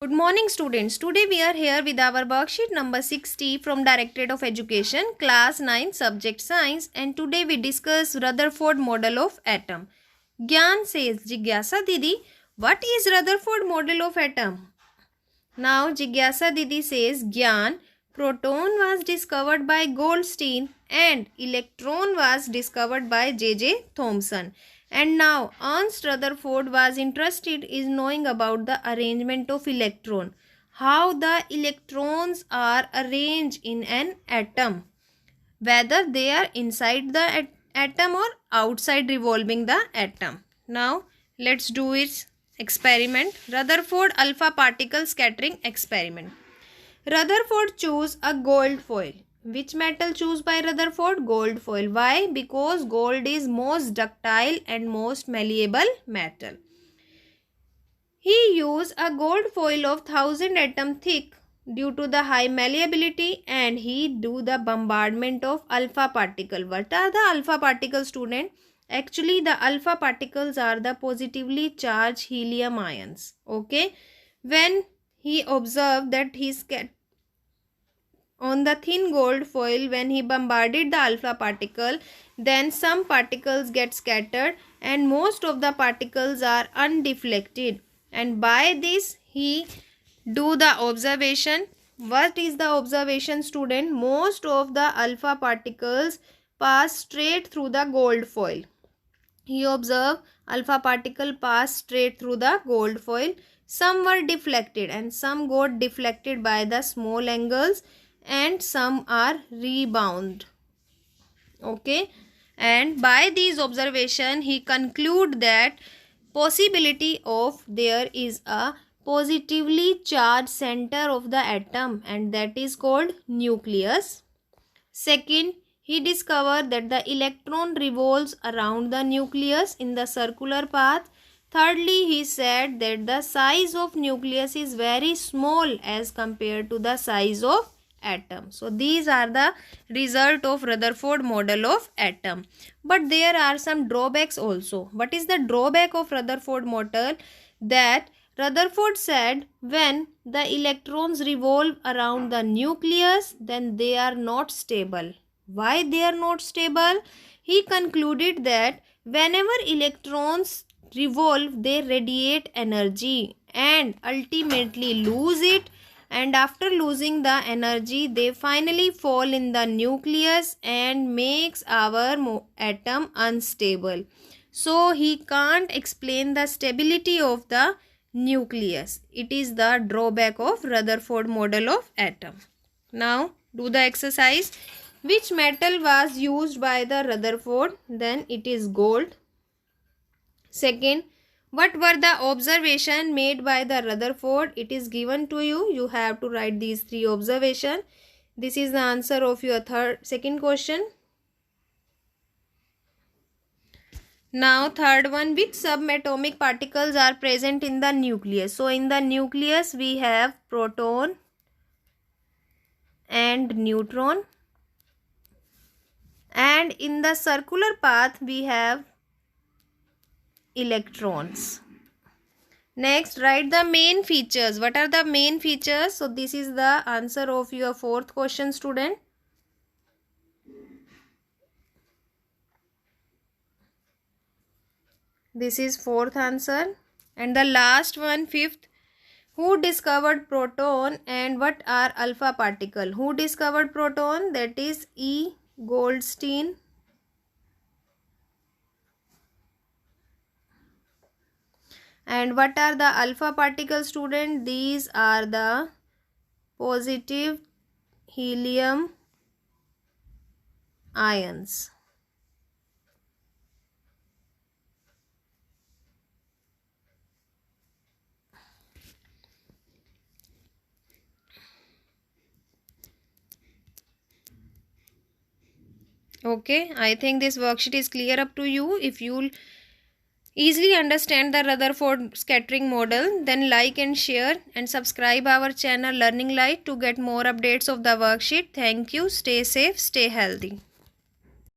Good morning students. Today we are here with our worksheet number 60 from Directorate of Education, class 9, subject science, and today we discuss Rutherford model of atom. Gyan says, Jigyasa Didi, what is Rutherford model of atom? Now Jigyasa Didi says, Gyan, proton was discovered by Goldstein and electron was discovered by J.J. Thomson. And now Ernst Rutherford was interested in knowing about the arrangement of electron, how the electrons are arranged in an atom, whether they are inside the atom or outside revolving the atom. Now let's do its experiment. Rutherford alpha particle scattering experiment. Rutherford chose a gold foil. Which metal choose by Rutherford? Gold foil. Why? Because gold is most ductile and most malleable metal. He used a gold foil of 1000 atom thick due to the high malleability, and he do the bombardment of alpha particle. What are the alpha particles, student? Actually, the alpha particles are the positively charged helium ions. Okay. When he observed that on the thin gold foil, when he bombarded the alpha particle, then some particles get scattered and most of the particles are undeflected, and by this he do the observation. What is the observation, student? Most of the alpha particles pass straight through the gold foil. He observed alpha particle pass straight through the gold foil. Some were deflected and some got deflected by the small angles, and some are rebound. Okay, and by these observation he conclude that possibility of there is a positively charged center of the atom, and that is called nucleus. Second, he discovered that the electron revolves around the nucleus in the circular path. Thirdly, he said that the size of nucleus is very small as compared to the size of atom. So these are the result of Rutherford model of atom. But there are some drawbacks also. What is the drawback of Rutherford model? That Rutherford said when the electrons revolve around the nucleus, then they are not stable. Why they are not stable? He concluded that whenever electrons revolve, they radiate energy and ultimately lose it, and after losing the energy they finally fall in the nucleus and makes our atom unstable. So he can't explain the stability of the nucleus. It is the drawback of Rutherford model of atom. Now do the exercise. Which metal was used by the Rutherford? Then it is gold. Second, what were the observations made by the Rutherford? It is given to you. You have to write these three observations. This is the answer of your second question. Now third one, which subatomic particles are present in the nucleus? So in the nucleus we have proton and neutron, and in the circular path we have electrons. Next, write the main features. What are the main features? So this is the answer of your fourth question, student. This is fourth answer. And the last one, fifth. Who discovered proton and what are alpha particle? Who discovered proton? That is E. Goldstein. And what are the alpha particles, student? These are the positive helium ions. Okay, I think this worksheet is clear up to you. If you easily understand the Rutherford scattering model, then like and share and subscribe our channel Learning Light to get more updates of the worksheet. Thank you. Stay safe, stay healthy.